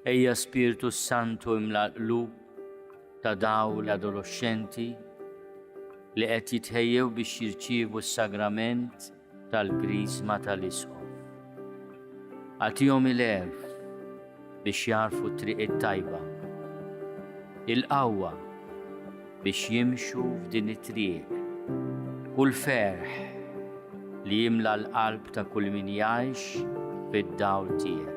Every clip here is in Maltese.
Ejja Spiritu Santu imla qlub ta' daw l-adolescenti li qed jitħejjew biex jirċievu s-sagrament tal-Krisma tal-Isqof. Għatihom il-għerf biex jarfu t-triq it-tajba, il-qawwa biex jimxu f'din it-triq, u l-ferħ li jimla l-qalb ta' kull min jgħix fid-dawl tiegħek.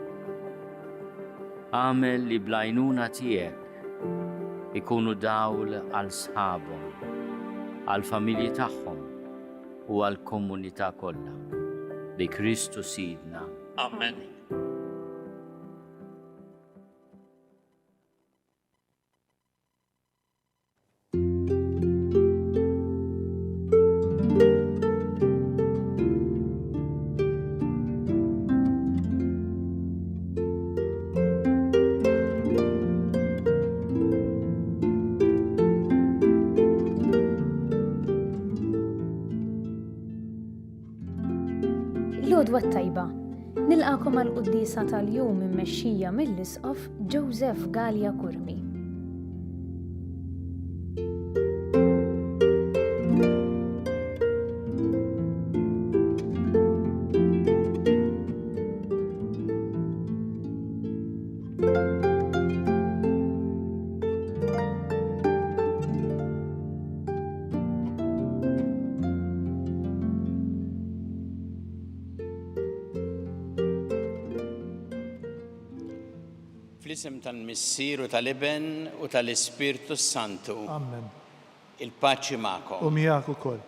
Għamel li blajnuna tiegħek ikunu dawl għal sħabhom, għal familji tagħhom u għal komunità kollha. Bi Kristu Sidna. Amen. L-għodwa tajba, nilqakom għal-quddisa tal-jum immexxija mill-Isqof Joseph Gallia Kurmi. Fl-isem tal-Missier u tal-Iben u tal-Ispirtu Santu. Amen. Il-paċi magħkom. U miegħek ukoll.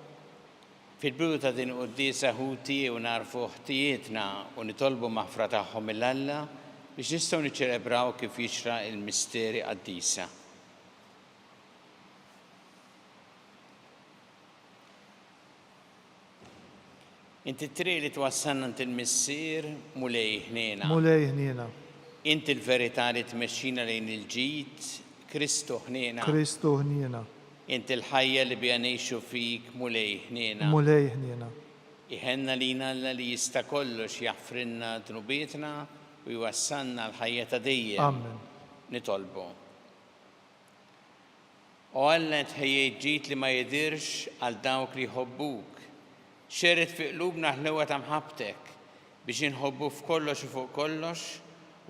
Fil-bidu ta' din qudiesa ħuti u narfu ħtijietna u nitolbu maħfra tagħhom mill-Alla biex nistgħu niċċelebraw kif jixra il-misteri qaddisa. Inti triq li twassalna int il-Missier mulej ħniena. Mulej ħniena. Inti l-verità li tmexxina lejn il-ġid, Kristu ħniena. Kristu ħniena. Inti l-ħajja li bija ngħixu fik mulej ħniena. Mulej ħniena. Iħenna lina Alla li jista' kollox jaħfrinna dnubietna u jwassalna l-ħajja ta' dejjem. Amen. Nitolbu. U Alla tħejjej ġid li ma jidirx għal dawk li jħobbuk. Xered fi qlubna ħlewa ta' mħabbtek biex inħobbu f'kollox u fuq kollox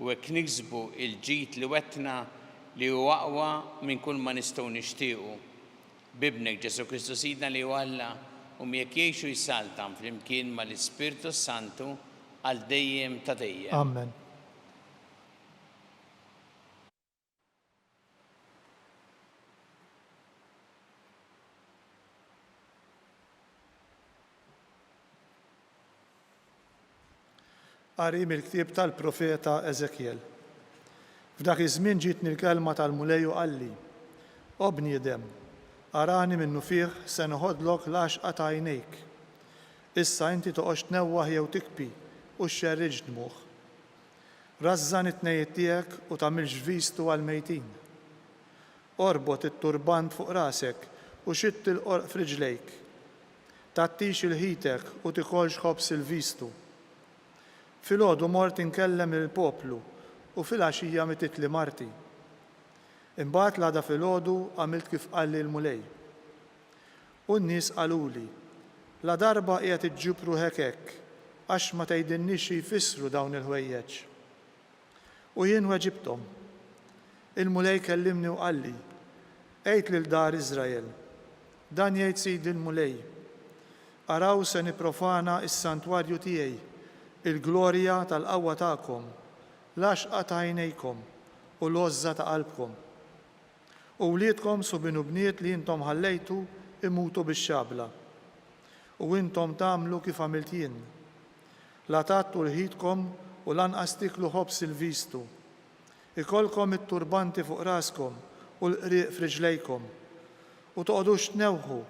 u hekk niksbu il-ġid li wettna li huwa aqwa minn kull ma nistgħu nixtiequ. Bibnek Ġesu Kristu Sidna li huwa Alla u jekk jgħixu jsaltam flimkien mal-Ispirtu Santu għal dejjem ta' dejjem. Amen. Qari mill-ktieb tal-profeta Eżekjel. F'dak iż-żmien ġietni l-kelma tal-mulej u qalli: O bniedem, arani minnu fih se noħodlok l-għaxqa ta' għajnejk. Issa inti toqgħodx tnewwaħ jew tikpi u xxerriġ dmuħ. Rażżan it-tnejjiet tiegħek u tagħmilx vistu għall-mejtin. Orbot it-turbant fuq rasek u xitt il-qorq f'riġlejk. Tattix il-ħitek u tikolx ħobs il-vistu. Filgħodu mort inkellem il-poplu u fil-għaxija mititli marti. Imbagħad l-għada filgħodu għamilt kif qalli l-mulej. U n-nies qaluli: la darba qiegħed iġġibru hekk għax ma tgħidilniex xi jfissru dawn il-ħwejjeġ. U jien weġibthom. Il-mulej kellimni u qalli: Għid lil dar Iżrael, dan jgħid Sidi l-mulej: araw se nipprofana s-santwarju tiegħi, il-glorja tal-qawwa tagħkom, l-għaxqa ta' għajnejkom u l-għożża ta' qalbkom. U wliedkom subinu bniet li intom ħallejtu imutu bix-xabla. U intom tagħmlu kif għamilt jien. La tattu l-ħidkom u lanqas tiklu ħobs il-vistu. Ikolkom it-turbanti fuq raskom u l-qriq f'riġlejkom. U toqgħodux tnewħu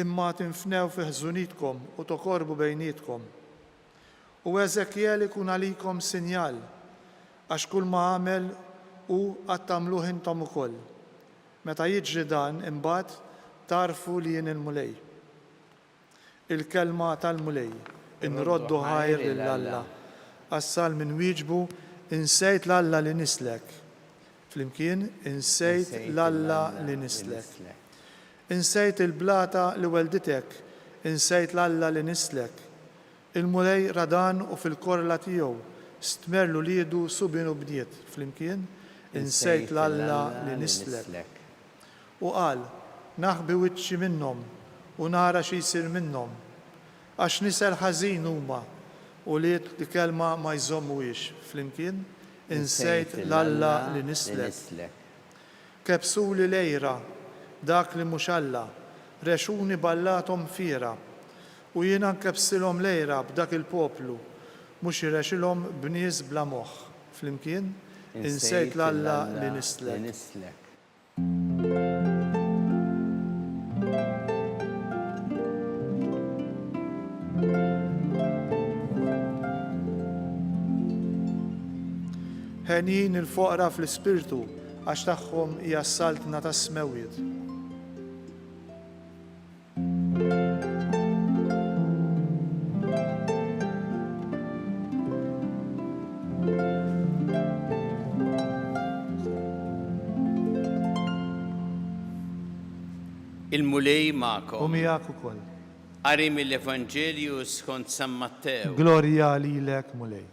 imma tinfnew fi ħżunitkom u tokorbu bejnietkom. U Eżekjel ikun għalikom sinjal, għax kull ma għamel u għattamluħ intom ukoll. Meta jiġri dan imbagħad tarfu li jien il-mulej. Il-kelma tal-mulej inroddu ħajr lill-Alla. Għassal minn wieġbu insejt l-Alla li nislek. Flimkien, insejt l-Alla li nislek. Insejt il-blata li welditek, insejt l-Alla li nislek. Il-mulej radan u fil-korla tiegħu, stmerlu liedu subinu bdiet. Flimkien, insejt l-Alla li nislek. U qal, naħbi wiċċi minnhom u nara xi jsir minnhom, għax nisel ħażin huma u li kelma ma jżommuhiex. Flimkien, insejt l-Alla li nislek. Kebsuli lejra, dak li mhux Alla, rexuni ballatom fira, u jiena nkebsilhom lejra b'dak il-poplu, mhux irexilhom bnies bla moħħ. Flimkien, insejt l-Alla li nislek. Ħenin il-foqra fl-ispirtu, għax tagħhom hija s-saltna tas-smewiet. Il-mulej U ma'kom. miegħek ukoll. Qari mill-Evanġelju skont San Matteo. Glorja lilek mulej.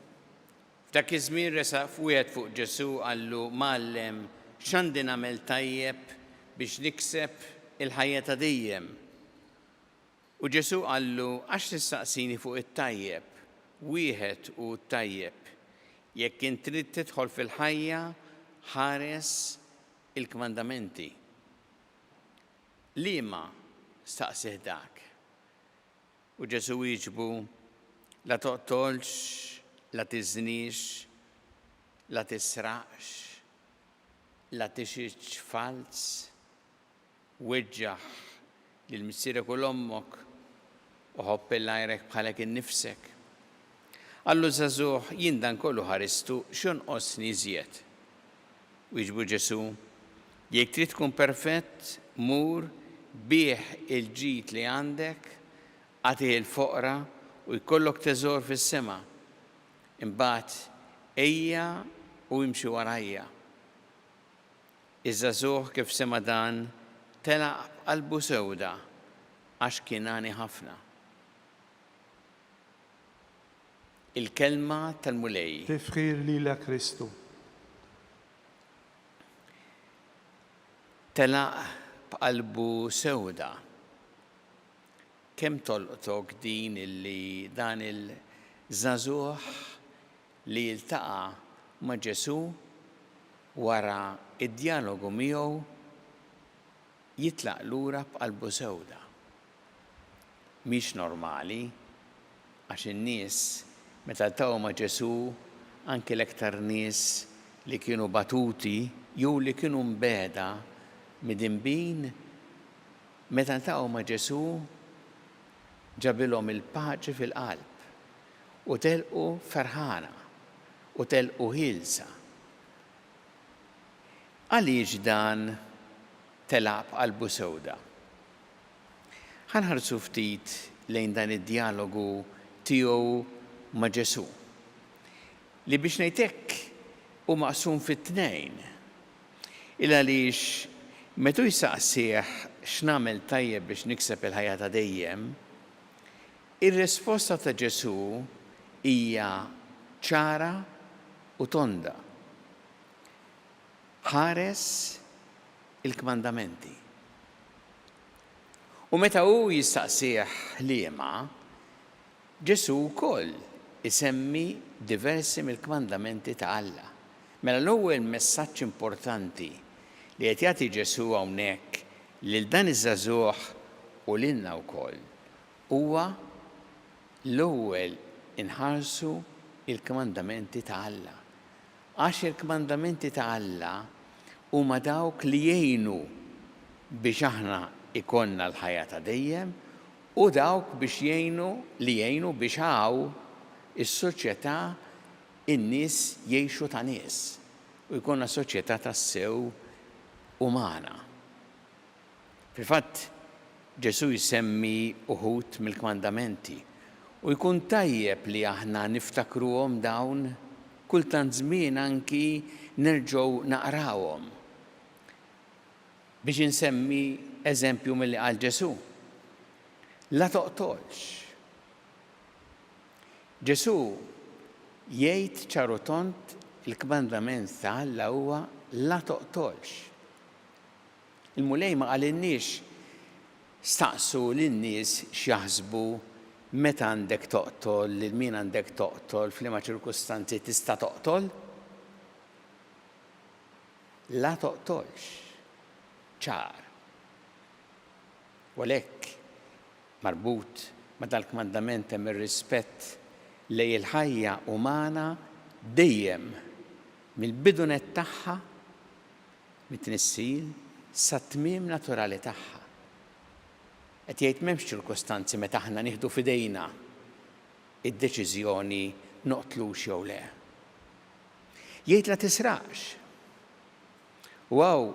F'dak iż-żmien resaq wieħed fuq Ġesu qallu Mallem x'għandi nagħmel tajjeb biex nikseb il-ħajja ta' dejjem. U Ġesu qallu għax tistaqsini fuq it-tajjeb, wieħed u tajjeb. Jekk int trid tidħol fil-ħajja ħares il-kmandamenti. Liema staqsih dak. U Ġesu jieġbu la toqtolx, la tiżnix, la tisraqx, la tixitx falz, weġġaħ lil missierek u l-ommok u ħobb il-lajrek bħalek innifsek. Allu żagħżugħ jien dan kollu ħaristu x'inqosni iżjed. U jiġbu Ġesu, jekk trid tkun perfett, mur bih il-ġid li għandek, għatih il-foqra u jkollok teżor fis-sema. Imbagħad ejja u imxi warajja. Iż-żagħżugħ kif sema dan telaq qalbu sewda għax kien għani ħafna. Il-kelma tal-mulej. Tifħir lilek Kristu. Telaq b'qalbu sewda. Kemm tolqtok din illi dan il-żagħżugħ li jiltaqa' ma' Ġesu wara id-dialogu miegħu jitlaq lura b'qalbu sewda. Mhix normali għax in-nies meta ltaqgħu ma' Ġesu anke l-iktar nies li kienu batuti jew li kienu mbeda midinbin meta ltaqgħu ma' Ġesu ġabilhom il-paċi fil-qalb u telqu ferħana u telqu ħilsa. Għaliex dan telaq b'qalbu sewda? Ħanħarsu ftit lejn dan id-dialogu tiegħu ma' Ġesu. Li biex ngħidlek hu maqsum fit-tnejn. Il għaliex metu jsaqsih x'nagħmel tajjeb biex nikseb il-ħajja ta' dejjem, ir-risposta ta' Ġesu hija ċara u tonda. Ħares il-kmandamenti. U meta hu jistaqsih liema, Ġesu wkoll isemmi diversi mill-kmandamenti ta' Alla. Mela l-ewwel messaġġ importanti li qed jagħti Ġesu hawnhekk lil dan iż-żagħżugħ u lilna wkoll huwa l-ewwel inħarsu il-kmandamenti ta' Alla. Għax il-kmandamenti ta' Alla huma dawk li jgħinu biex aħna ikonna l-ħajja ta' dejjem u dawk biex jgħinu biex hawn is-soċjetà in-nies jgħixu ta' nies u jkollna soċjetà tas-sew umana. Fil-fatt Ġesu jsemmi uħud mill-kmandamenti u jkun tajjeb li aħna niftakruhom dawn kultant żmien anki nerġgħu naqrawhom. Biex insemmi eżempju milli qal Ġesu. La toqtolx. Ġesu jgħid ċaru tont il-kmandament tal-Alla huwa la toqtolx. Il-mulej ma qalinniex staqsu lin-nies x'jaħsbu meta għandek toqtol, lil min għandek toqtol, f'liema ċirkustanzi tista' toqtol. La toqtolx. ċar. U għalhekk marbut ma' dal-kmandament hemm ir-rispett lejn il-ħajja umana dejjem mill-bidunet tagħha mit-tnissil sa tmiem naturali tagħha. Qed jgħid m'hemmx ċirkostanzi meta aħna nieħdu f'idejna id-deċiżjoni noqtlux jew le. Jgħid la tisraqx. Wow,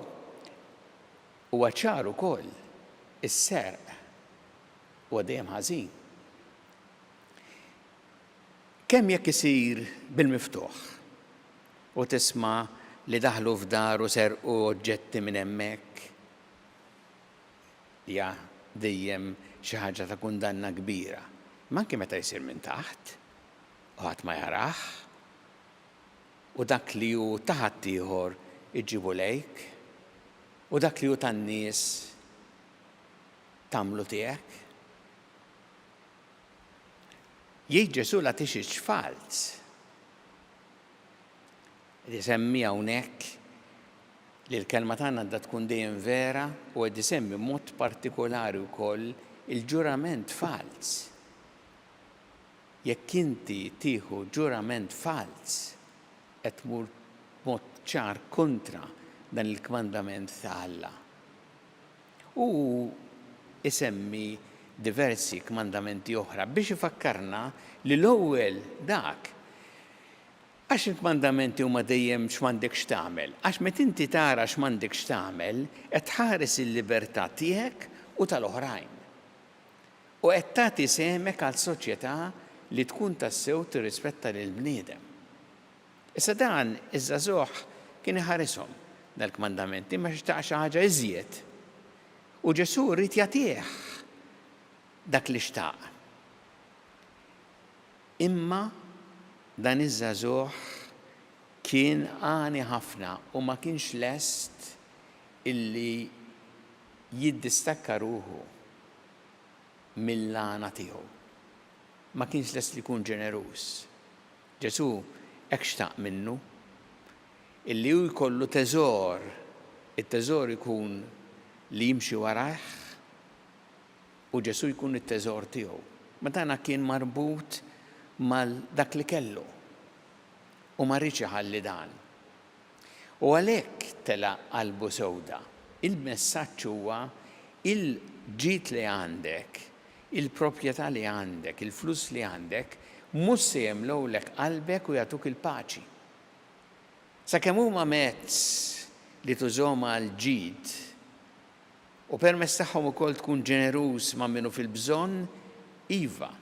huwa ċar ukoll is-serq huwa dejjem ħażin. Kemm jekk isir bil-miftuħ u tisma' li daħlu f'dar u serqu oġġetti minn hemmhekk hija dejjem xi ħaġa ta' kundanna kbira. Manki meta jsir minn taħt u ħadd ma jarah u dak li hu taħat ieħor iġibu lejk u dak li hu tan-nies tagħmlu tiegħek. Jgħid Ġesu la tixix fals. Isemmi hawnhekk li l-kelma tagħna għandha tkun dejjem vera u qed isemmi mod partikolari wkoll il-ġurament fals. Jekk inti tieħu ġurament fals qed tmur mod ċar kontra dan il-kmandament ta' Alla. U isemmi diversi kmandamenti oħra biex ifakkarna li l-ewwel dak għax il-kmandamenti huma dejjem x'm'għandekx tagħmel, għax meta inti tara x'm'għandekx tagħmel qed tħares il-libertà tiegħek u tal-oħrajn. U qed tagħti semek għal soċjetà li tkun tassew tirrispetta lil bniedem. Issa dan iż-żagħżugħ kien iħarishom dal-kmandamenti ma xtaq xi ħaġa iżjed. U Ġesu rrid jagħtih dak li xtaq. Imma dan iż-żagħżugħ kien għani ħafna u ma kienx lest illi jiddistakka ruħu mill-għana tiegħu. Ma kienx lest li jkun ġeneruż. Ġesu hekk xtaq minnu illi hu jkollu teżor, it-teżor ikun li jimxi warah u Ġesu jkun it-teżor tiegħu. Ma dana kien marbut mal dak li kellu u ma rridx iħalli dan. U għalhekk tela qalbu sewda. Il-messaġġ huwa il-ġid li għandek, il-proprjetà li għandek, il-flus li għandek, mhux se jemlowlek qalbek u jagħtuk il-paċi. Sakemm huma mezz li tużhom għal ġid u permezz tagħhom ukoll tkun ġeneruż ma' minnu fil-bżonn, iva.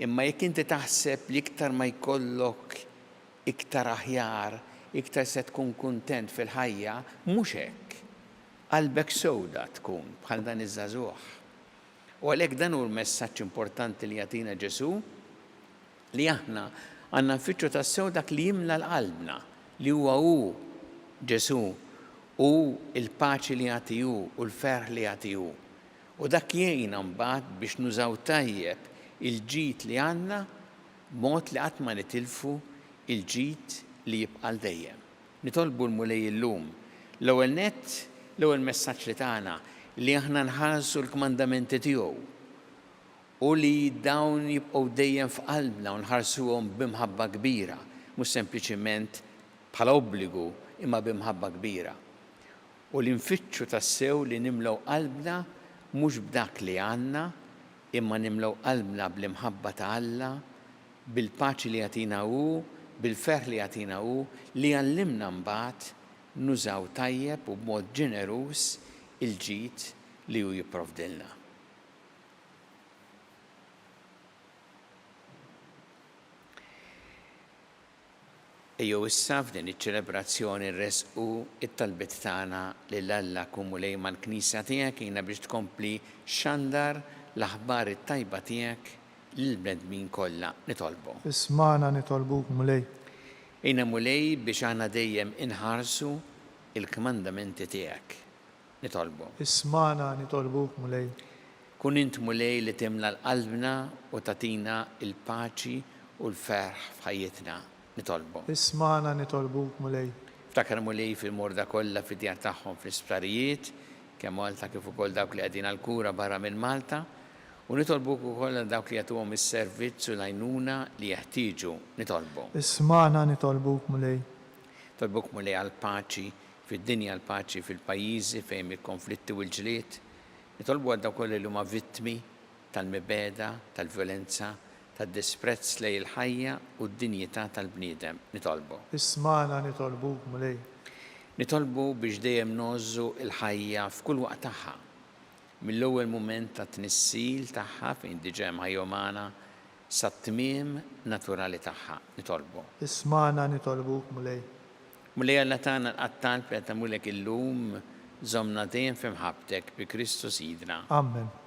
Imma jekk inti taħseb li iktar ma jkollok iktar aħjar, iktar se tkun kuntent fil-ħajja, mhux hekk. Qalbek sewda tkun bħal dan iż-żagħżugħ. U għalhekk dan hu l-messaġġ importanti li jagħtina Ġesu li aħna għandna nfittxu tassew dak li jimla l-qalbna li huwa hu Ġesu u l-paċi li jagħti hu u l-ferħ li jagħti hu. U dak jgħinna mbagħad biex nużaw tajjeb il-ġid li għandna b'mod li qatt ma nitilfu il-ġid li jibqa' dejjem. Nitolbu l-mulej illum l-ewwel nett l-ewwel messaġġ li tagħna li aħna nħarsu l-kmandamenti tiegħu u li dawn jibqgħu dejjem f'qalbna u nħarsuhom b'imħabba kbira, mhux sempliċiment bħala obbligu imma b'imħabba kbira. U li nfittxu tassew li nimlew qalbna mhux b'dak li għandna imma nimlew qalbna bl-imħabba ta' Alla, bil-paċi li jagħtina hu, bil-ferħ li jagħtina hu, li għallimna mbagħad nużaw tajjeb u b'mod ġeneruż il-ġid li hu jipprovdilna. Ejjew issa f'din iċ-ċelebrazzjoni nresqu it-talbiet tagħna lil Alla kumulej mal-Knisja tiegħek jiena biex tkompli xandar l-aħbar it-tajba tiegħek lill-bnedmin kollha nitolbu. Ismana nitolbuk mulej. Ejna mulej biex aħna dejjem inħarsu il-kmandamenti tiegħek nitolbu. Ismana nitolbuk mulej. Kun int mulej li timla l-qalbna u tatina il-paċi u l-ferħ f'ħajjitna nitolbu. Ismana nitolbuk mulej. Ftakar mulej fil-morda kollha fid-djar tagħhom fl-isptarijiet, kemm Malta kif ukoll dawk li qegħdin għall-kura barra minn Malta, u nitolbuk ukoll dawk li jagħtuhom is-servizz u l-għajnuna li jeħtieġu nitolbu. Ismana nitolbuk mulej. Tolbuk mulej għall-paċi fid-dinja, l-paċi fil-pajjiżi fejn il-konflitti u l-ġlied. Nitolbu għal dawk li huma vittmi tal-mibeda, tal-violenza, tad-disprezz lej il-ħajja u d-dinjità tal-bniedem nitolbu. Ismana nitolbuk mulej. Nitolbu biex dejjem nożżu il-ħajja f'kull waqt tagħha. Mill-ewwel mument ta' tnissil tagħha fejn diġà hemm ħajja umana sat-tmiem naturali tagħha nitolbu. Ismana nitolbuk mulej. Mulej Alla tagħna l-qattal qed tagħmulek illum żommna dejjem f'imħabbtek bi Kristus Idna. Amen.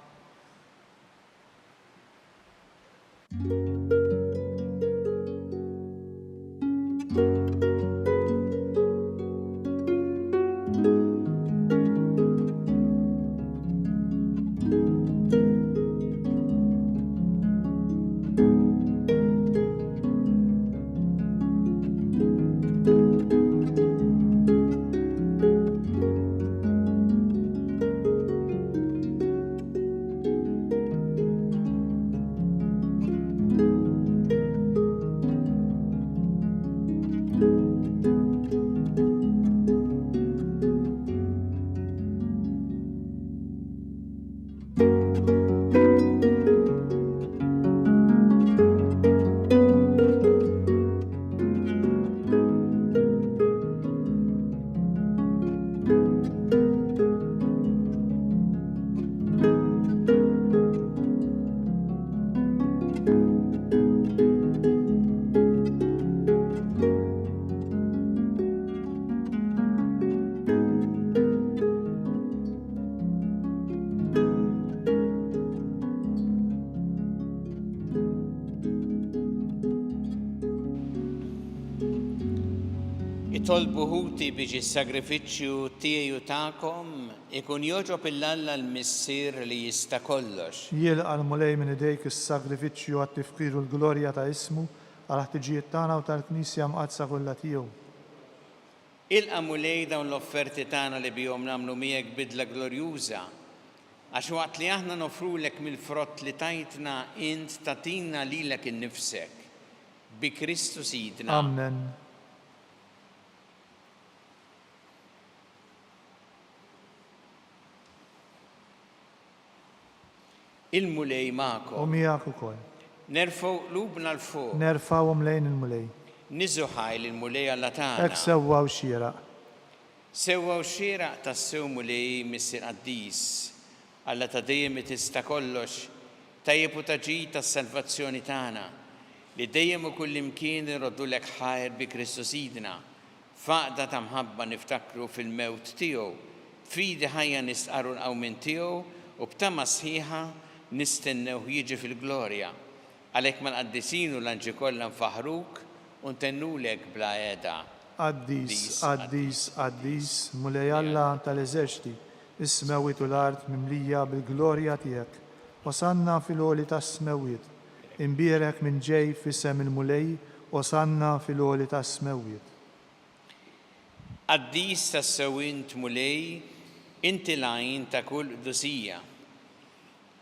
Itolbu ħuti biex is-sagrifiċċju tiegħi u tagħkom ikun jogħġob il-Alla l-missier li jista' kollox. Jilqa l-mulej minn idejk is-sagrifiċċju għat-tifkir u l-glorja ta' ismu għal ħtiġijiet tagħna u tal-Knisja mqadsa kollha tiegħu. Ilqa mulej dawn l-offerti tagħna li bihom nagħmlu miegħek bidla glorjuża għax waqt li aħna nofrulek mill-frott li tajtna int tatina lilek innifsek bi Kristus Idna. Amen. Il-mulej U magħkom. miegħek ukoll. Nerfgħu qlubna l-fuq. Nerfawhom lejn il-mulej. Niżu ħajl il-mulej Alla tagħna. Hekk sewwa u xieraq. Sewwa u xieraq tas-sew mulej missier qaddis. Alla ta' dejjem tista' kollox, tajjeb u taġid tas-salvazzjoni tagħna. Li dejjem u kull imkien iroddulek ħajr bi Kristus Idna. Faqda ta' mħabba niftakru fil-mewt tiegħu. Fidi ħajja nistqarru l-qawmin tiegħu u b'tama sħiħa nistennew jiġi fil-glorja. Għalhekk mal-qaddisin u l-anġi kollha nfaħruk u ntennulek bla qiegħda. Qaddis, qaddis, qaddis, mulej Alla tal-eżerċti, is-smewit u l-art mimlija bil-glorja tiegħek. Wasanna fil-għoli tas-smewiet. Imbierek minn ġej f'isem il-mulej, wasanna fil-għoli tas-smewiet. Qaddis tas-sewint mulej, inti lajn ta' kull qdusija.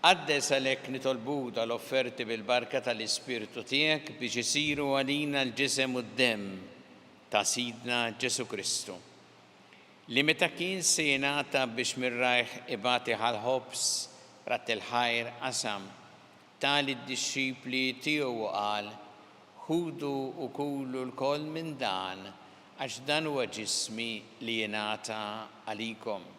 Qaddes għalhekk nitolbu tal-offerti bil-barka tal-Ispirtu tiegħek biex isiru għalina l-ġisem u d-demm ta' Sidna Ġesu Kristu. Li meta kien se jingħata biex mir-rajħ ibati ħal-ħobs rat il-ħajr qasam tali d-disċipli tiegħu qal ħudu u kulu l-koll minn dan għax dan huwa ġismi li jingħata għalikom.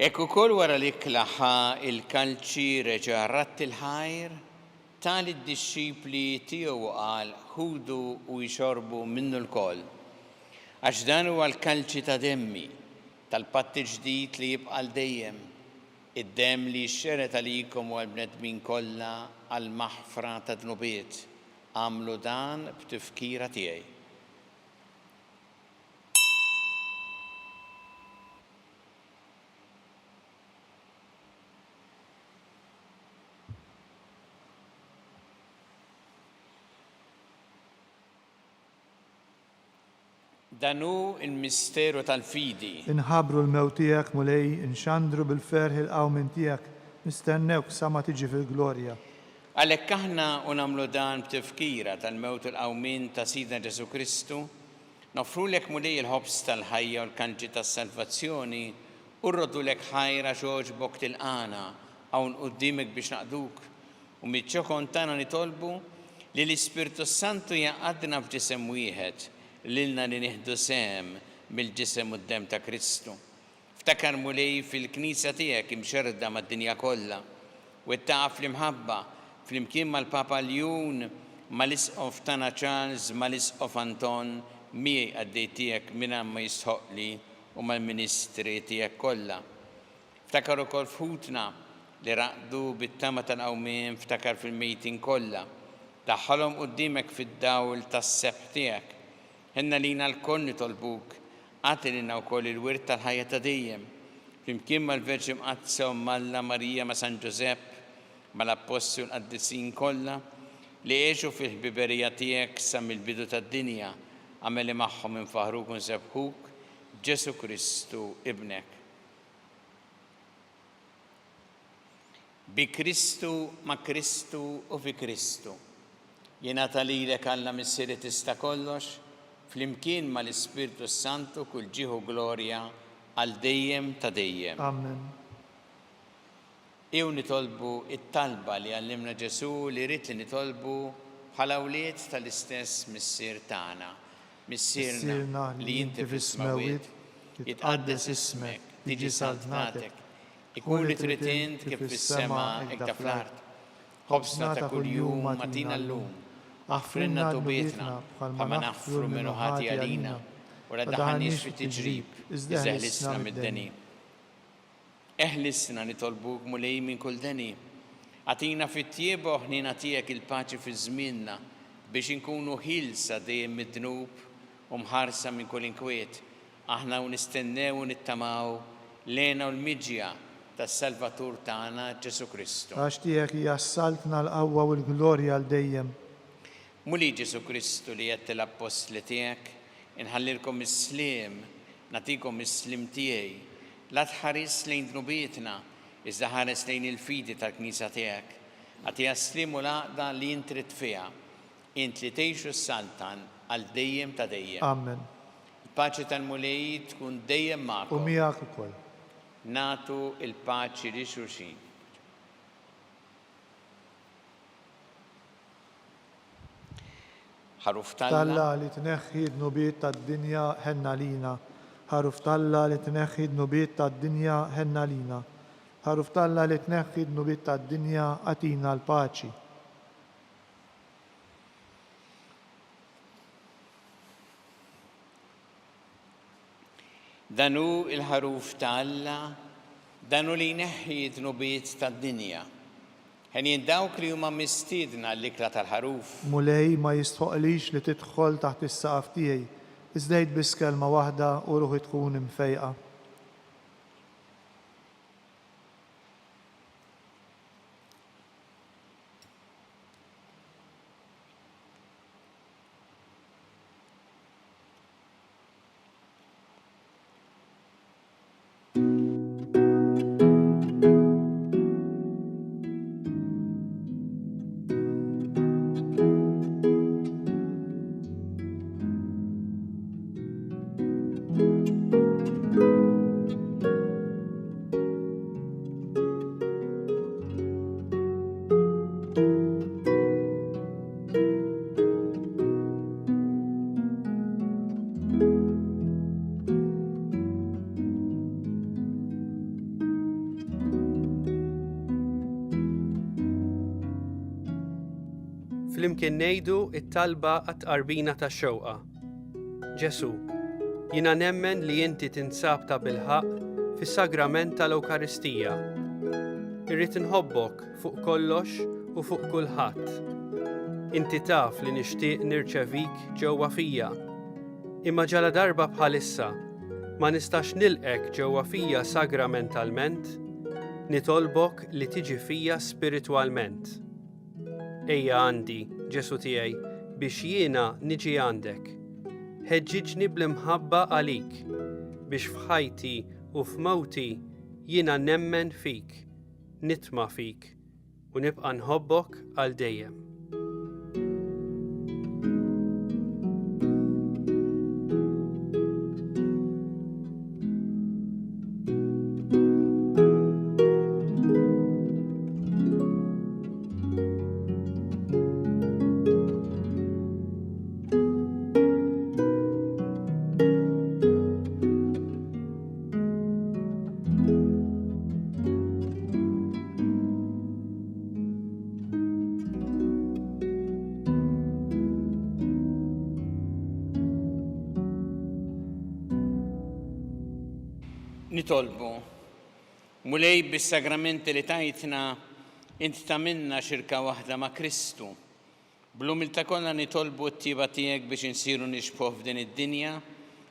Ekku kol wara li klaħa il-kalċi reġa' ratt il-ħajr, tal id-disċipli tiegħu qal ħudu u jxorbu minnu l-koll. Għax dan huwa l-kalċi ta' demmi tal-patti ġdid li jibqa' dejjem, id-demm li xxeret għalikom u għall-bnedmin kollha għall-maħfra ta' dnubiet. Għamlu dan b'tifkira tiegħi. Danu il-misteru tal-fidi. Inħabru l-mewt tiegħek mulej, inxandru bil-ferħ il-qawmin tiegħek, nistennewk sa ma tiġi fil-glorja. Għalhekk aħna u nagħmlu dan b'tifkira tal-mewt il-qawmin ta' Sidna Ġesu Kristu, nofrulek mulej il-ħobs tal-ħajja u l-kanġi tas-salvazzjoni, u rrodulek ħajra xogħġbok tilqana hawn quddiemek biex naqduk, u miċ-ċokon tagħna nitolbu li l-Ispirtu Santu jaqgħadna f'ġisem wieħed lilna li nieħdu sehem mill-ġisem u d-dem ta' Kristu. Ftakar mulej fil-Knisja tiegħek imxerda mad-dinja kollha, u ttaqaf fl-imħabba flimkien mal-Papa Ljun, mal-Isqof tagħna Charles, mal-Isqof Anton, miegħi għaddej tiegħek minn ma jisħoqli u mal-Ministri tiegħek kollha. Ftakar ukoll f'ħutna li raqdu bit-tama tal-qawmien, ftakar fil-mejtin kollha, daħħalhom quddiemek fid-dawl tas-sebħ tiegħek. Ħenna lina l-koll nitolbuk, għati lina wkoll il-wirt tal-ħajja ta' dejjem, flimkien mal-Verġi Mqaddsa u Malla Marija ma' San Ġusepp, mal-Apostol qaddisin kollha li għexu fil-ħbiberija tiegħek sa mill-bidu tad-dinja, għameli magħhom infaħruk u nsebħuk Ġesu Kristu ibnek. Bi Kristu, ma' Kristu u fi Kristu. Jingħata lilek Alla missieri tista' kollox, flimkien mal-Ispirtu Santu kull ġieħu glorja għal dejjem ta' dejjem. Amen. Ew nitolbu it-talba li għallimna Ġesu li rrid li nitolbu bħala awliet tal-istess missier tagħna. Missierna li inti fis-smawiet, jitqaddes ismek, tiġi salvnatek, ikun li trid int kif fis-sema hekk ta' fl-art. Ħobsna ta' kuljum matina llum, aħfrinna tubietna bħalma naħfru minnu ħati għalina, u la daħanniex fi tiġrib, iżda eħlisna mid-deni. Eħlisna nitolbuk mulej minn kull deni. Għatina fit-tjiebu ħnina tiegħek il-paċi fi żmienna biex inkunu ħilsa dejjem mid-dnub u mħarsa minn kull inkwiet. Aħna u nistennew u nittamaw lena u l-miġja tas-Salvatur tagħna Ġesu Kristu. Għax tiegħek hija s-saltna l-qawwa u l-glorja għal dejjem. Muli Ġesu Kristu li jett l-apostli tiegħek, inħallilkom is-sliem, natikom is-slim tiegħi, la tħares lejn dnubietna, iżda ħares lejn il-fidi tal-Knisja tiegħek. Għatija slim u l-għaqda li int trid fiha, int li tgħixu s-saltan għal dejjem ta' dejjem. Amen. Il-paċi tal-mulej tkun dejjem magħkom. U miegħek ukoll. Natu il-paċi li xulxin. ħaruf Talla li tneħħi d-nubiet tad-dinja ħenna lina. Ħaruf talla li tneħħi d-nubiet tad-dinja ħenna lina. Ħaruf talla li tneħħi d-nubiet tad-dinja għatina l-paċi. Danu il-ħaruf talla, danu li jneħħi d-nubiet tad-dinja. Ħen jindawk li huma mistiedna l-ikla tal-ħaruf. Mulej ma jistħoqlix li tidħol taħt is-saqaf tiegħi, iżdejt biss kelma waħda u ruħi tkun imfejqa. flimkien ngħidu it-talba għat-qarbina tax-xewqa. Ġesu, jiena nemmen li inti tinsab ta' bilħaq fis-sagrament tal-Ewkaristija. Irrid inħobbok fuq kollox u fuq kulħadd. Inti taf li nixtieq nirċevik ġewwa fija. Imma ġala darba bħalissa ma nistax nilqek ġewwa fija sagramentalment, nitolbok li tiġi fija spiritwalment. Ejja għandi, Ġesu tiegħi, biex jiena niġi għandek. Ħeġġiġni bl-imħabba għalik, biex f'ħajti u f'mewti jiena nemmen fik, nitma' fik u nibqa' nħobbok għal dejjem. Nitolbu, mulej bis-sagramenti li tajtna inti tagħmilna xirka waħda ma' Kristu. Bl-umiltà kollha nitolbu t-tieba tiegħek biex insiru nixbħu f'din id-dinja,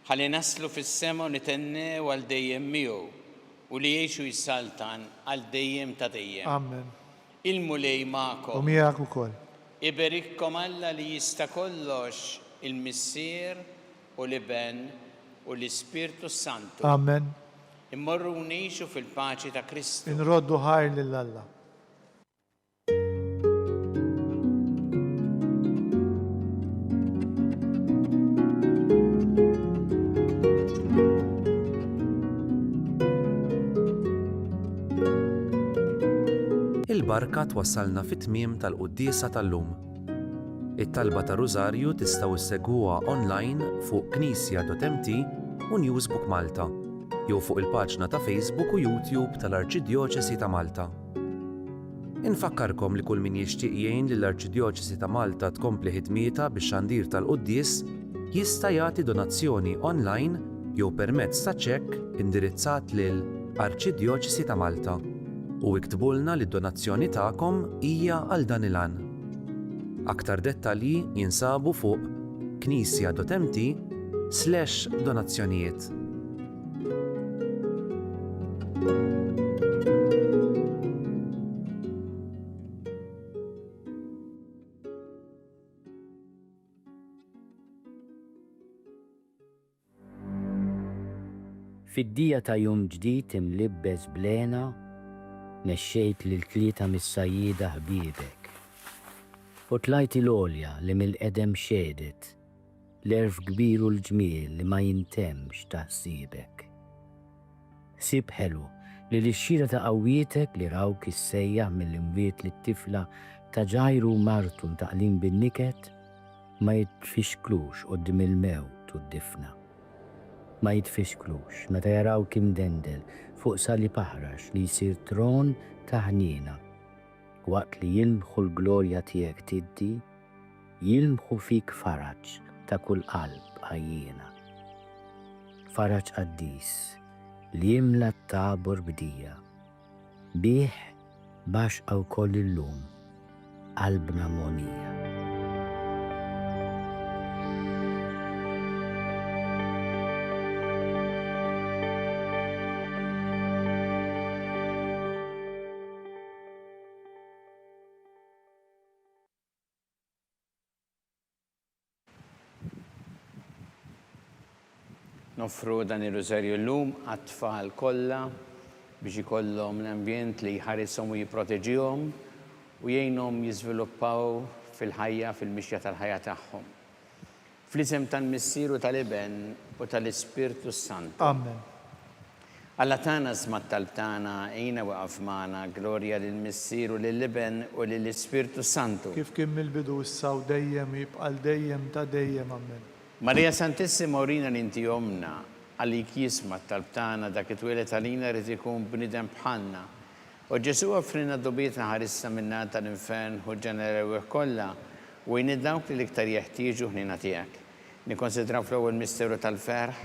ħalli naslu fis-sema u nitennew għal dejjem miegħu u li jgħixu jissaltan għal dejjem ta' dejjem. Amen. Il-mulej magħkom. U miegħek ukoll. Iberikkom Alla li jista' kollox il-Missier u l-Iben u l-Ispirtu Santu. Amen. Immorru ngħixu fil-paċi ta' Kristu. Inroddu ħajr lil Alla. Il-barka twassalna fit-tmiem tal-quddiesa tal-lum. It-talba ta' Rużarju tistgħu issegwuha online fuq knisja.mt u Newsbook Malta, jew fuq il-paġna ta' Facebook u YouTube tal-Arċidjoċesi ta' Malta. Infakkarkom li kull min jixtieq jgħin lill-Arċidjoċesi ta' Malta tkompli ħidmietha bix-xandir tal-quddies jista' jagħti donazzjoni online jew permezz ta' ċekk indirizzat lil Arċidjoċesi ta' Malta u iktbulna li d-donazzjoni tagħkom hija għal dan il-għan. Aktar dettalji jinsabu fuq knisja.mt/donazzjonijiet. Fid-dija ta' jum ġdid imlibbes blena, mexxejt lil tlieta mis-sajjieda ħbiebek. U tlajt il-għolja li mill-qedem xedet, l-erf kbir u l-ġmiel li ma jintemx ta' ħsiebek. Sib ħelu li l-xxira ta' qawwietek li rawk issejjaħ mill-imwiet li t-tifla ta' ġajru martu taqlim bin-niket ma jitfixklux qudiem il-mewt u d-difna. Ma jitfixklux meta jaraw kim dendel fuq sali paħrax li jsir tron ta' ħniena. Waqt li jilmħu l-glorja tiegħek tiddi, jilmħu fik faraġġ ta' kull qalb ħajjiena. Faraġġ qaddis li jimla t-tabor bdija. Bih baxqa wkoll illum qalbna monija. Nofru dan ir-Rużarju llum għat-tfal kollha biex ikollhom l-ambjent li jħarishom u jipproteġihom u jgħinhom jiżviluppaw fil-ħajja fil-mixja tal-ħajja tagħhom. Fl-isem tal-Missier u tal-Iben u tal-Ispirtu Santu. Amen. Alla tagħna żmat tal-tagħna għina waqaf magħna glorja lill-Missier u lill-Iben u lill-Ispirtu Santu. Kif kien mill-bidu issa u dejjem jibqa' dejjem ta' dejjem. Amen. Marija Santissima urina li inti jomna għalik jismat tal-btana dak it-twilet għalina rrid ikun bnidem bħalna. U Ġesu offrina dobietna ħarissa minna tal-infern u ġenerew kollha وين dawk li l-iktar jeħtieġu ħnina tiegħek. Nikkonsidraw fl-ewwel misteru tal-ferħ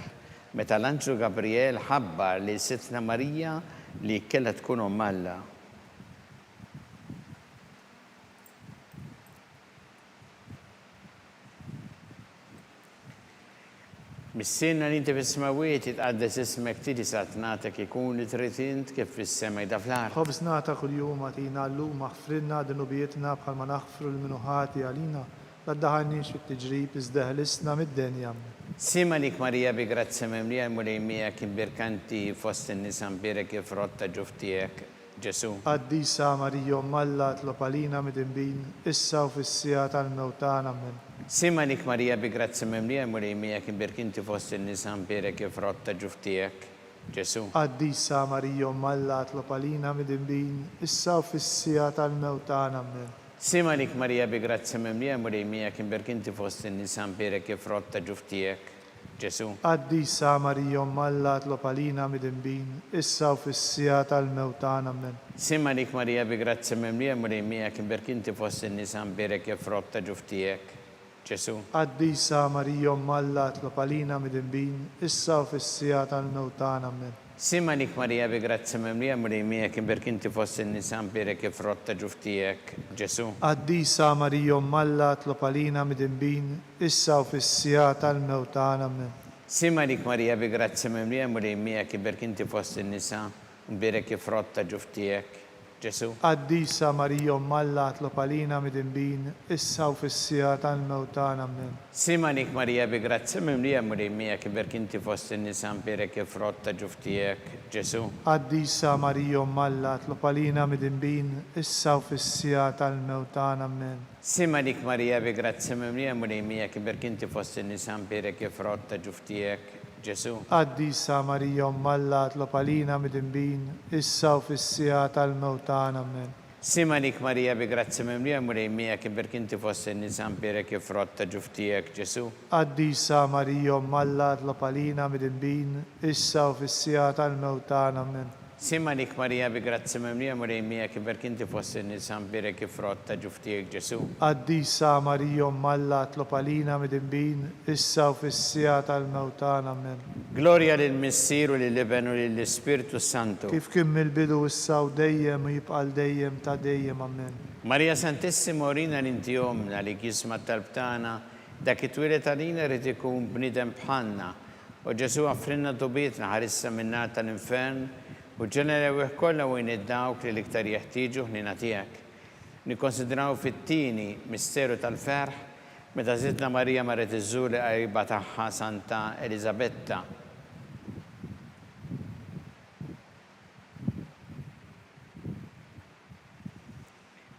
meta l-Anġlu Gabriel ħabbar li Sittna Marija li kellha tkun Omm Alla. Mis-sinna li inti fis-smawiet jitqaddes ismek tidi sa tnatek ikun li trid int kif fis-sema jda fl-art. خبزنا كل يوم أعطينا اللوم اغفر لنا ذنوبيتنا بحال ما نغفر للمنوحات علينا لا تدخلنيش في التجريب ازدهلسنا من الدنيا. Sima lik Marija bi grazzi memlija mulejmija kien birkanti fost in-nisa mbirek kif rotta ġuftijek Ġesu. قديسة مريم ملا اطلب علينا مدنبين إسا وفي السيات الموتان من. Sima lik Marija bi grazzi memlija mulejmija kien birkanti fost in-nisa mbirek kif rotta ġuftijek Ġesu. قديسة مريم ملا اطلب علينا مدنبين إسا وفي السيات الموتان من. Sima lik Marija bi grazzi memlija mulejmija kien birkanti fost in-nisa mbirek kif rotta ġuftijek Ġesu. قديسة مريم ملا اطلب علينا مدنبين إسا وفي السيات الموتان من. Sima lik Marija bi grazzi memlija mulejmija kien birkanti fost in-nisa mbirek kif rotta ġuftijek Ġesu. قديسة مريم ملا اطلب علينا مدنبين إسا وفي السيات الموتان من. Sima lik Marija bi grazzi memlija mulejmija kien birkanti fost in-nisa mbirek kif rotta ġuftijek Ġesu. قديسة مريم ملا اطلب علينا مدنبين إسا وفي السيات الموتان من. Sima lik Marija bi grazzi memlija mulejmija kien birkanti fost in-nisa mbirek kif rotta ġuftijek Ġesu. قديسة مريم ملا اطلب علينا مدنبين إسا وفي السيات الموتان من. Sima lik Marija bi grazzi memlija mulejmija kien birkanti fost in-nisa mbirek kif rotta ġuftijek Ġesu. قديسة مريم ملا اطلب علينا مدنبين إسا وفي السيات الموتان من. Sima lik Marija bi grazzi memlija mulejmija kien birkanti fost in-nisa mbirek kif rotta ġuftijek Ġesu. قديسة مريم ملا اطلب علينا مدنبين إسا وفي السيات الموتان من. Sima lik Marija bi grazzi memlija mulejmija kien birkanti fost in-nisa mbirek kif rotta ġuftijek Ġesu. قديسة مريم ملا اطلب علينا مدنبين إسا وفي السيات الموتان من. Sima lik Marija bi grazzi memlija mulejmija kien birkanti fost in-nisa mbirek kif rotta ġuftijek Ġesu. قديسة مريم ملا اطلب علينا مدنبين إسا وفي السيات الموتان من. Gloria lill-Missier u lill-Iben u lill-Ispiritu Santu. كيف كم البدو إسا وديم ويبقى الديم تا ديم أمين. Marija Santissima orina l-inti omna li kisma tal-btana dak it-twilet għalina rrid ikun bnidem bħalna u Ġesu għafrinna dubietna ħarissa minna tal-infern u ġenerew kollha wejn id-dawk li l-iktar jeħtieġu ħnina tiegħek. Nikkonsidraw fit-tieni misteru tal-ferħ meta Sittna Marija marret iżżur qariba tagħha Santa Elisabetta.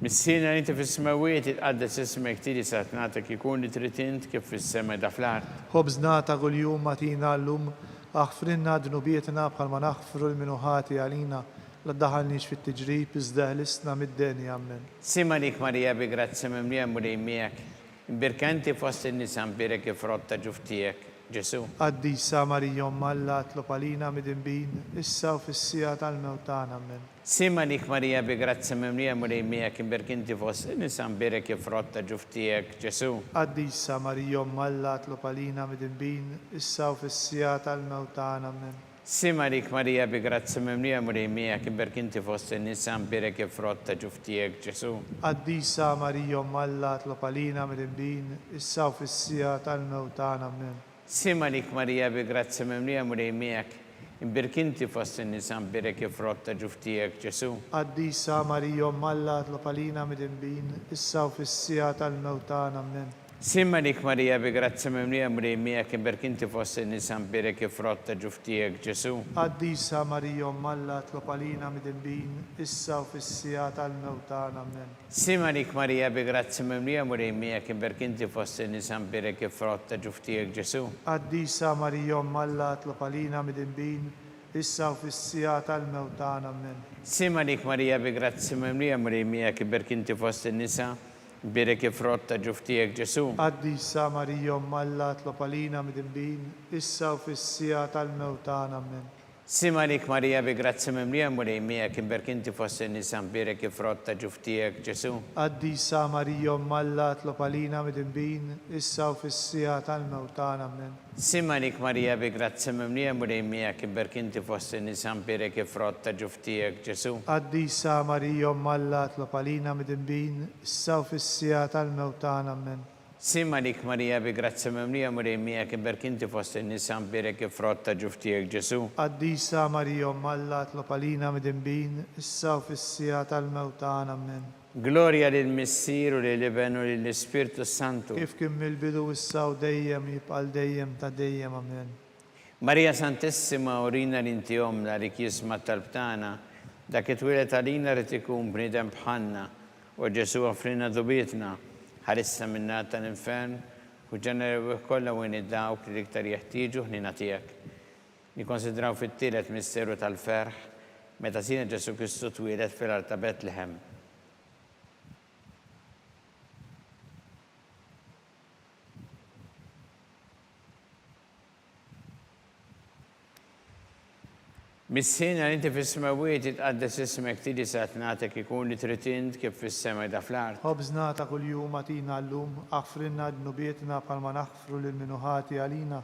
Mis-sina li inti fis-smawiet jitqaddes ismek tidi sa tnatek ikun li trid int kif fis-sema da fl-art. خبزنا كل يوم أعطينا اللوم اغفر لنا ذنوبيتنا بحال ما نغفر المنوحات علينا لا تدخلنيش في التجريب ازدهلسنا من الدنيا أمين. Sima lik Marija bi grazzi memlija mulejmijak birkanti fost in-nisa mbirek kif rotta ġuftijek Ġesu. قديسة مريم ملا اطلب علينا مدنبين إسا وفي السيات الموتان من. Sima lik Marija bi grazzi memlija mulejmijak birkanti fost in-nisa mbirek kif rotta ġuftijek Ġesu. قديسة مريم ملا اطلب علينا مدنبين إسا وفي السيات الموتان من. Sima lik Marija bi grazzi memlija mulejmijak birkanti fost in-nisa mbirek kif rotta ġuftijek Ġesu. قديسة مريم ملا اطلب علينا مدنبين إسا وفي السيات الموتان من. Sima lik Marija bi grazzi memlija mulejmijak birkanti fost in-nisa mbirek kif rotta ġuftijek Ġesu. قديسة مريم ملا اطلب علينا مدنبين إسا وفي السيات الموتان من. Sima lik Marija bi grazzi memlija mulejmijak birkanti fost in-nisa mbirek kif rotta ġuftijek Ġesu. قديسة مريم ملا اطلب علينا مدنبين إسا وفي السيات الموتان من. Sima lik Marija bi grazzi memlija mulejmijak birkanti fost in-nisa mbirek kif rotta ġuftijek Ġesu. قديسة مريم ملا اطلب علينا مدنبين إسا وفي السيات الموتان من. Sima lik Marija bi grazzi memlija mulejmijak birkanti fost in-nisa mbirek kif rotta ġuftijek Ġesu. قديسة مريم ملا اطلب علينا مدنبين إسا وفي السيات الموتان من. Simalik Maria bi grazia memlija murejmija kim berkinti fost nisan birek ifrotta ġuftijek Ġesu. Qaddisa Marija Malla tlopalina midinbin, issa u fissija tal-mewtan amen. Simalik Maria bi grazia memlija murejmija kim berkinti fost nisan birek ifrotta ġuftijek Ġesu. Qaddisa Marija Malla tlopalina midinbin, issa u fissija tal-mewtan amen. Simalik Maria bi grazia memlija murejmija kim berkinti fost nisan birek ifrotta ġuftijek Ġesu. Qaddisa Marija Malla tlopalina midinbin, issa u fissija tal-mewtan amen. Gloria lil Missir u lil Iben u lil Spiritu Santu. Kif kim mill-bidu issa u dejjem jibqal dejjem ta' dejjem amen. Maria Santissima urina l-intijom la rikjisma tal-btana, dak it-twilet għalina rritikun bnidem bħanna, u Ġesu għafrina dubitna, ħarissa minna tal-infern, u ġeneru kolla u dawk li iktar jeħtieġu ħnina tijak. Nikonsidraw fit-tielet misteru tal-ferħ, meta sina Ġesu Kristu twilet fil-art ta' Betlehem. Mis-sena li inti fis-smawiet itqaddes ismek tidi satnatek ikun li tritint kif fis-sema da fl-art. Ħobżna ta' kuljum atina llum, aħfrinna d-nubietna palma naħfru lil-minuħati għalina,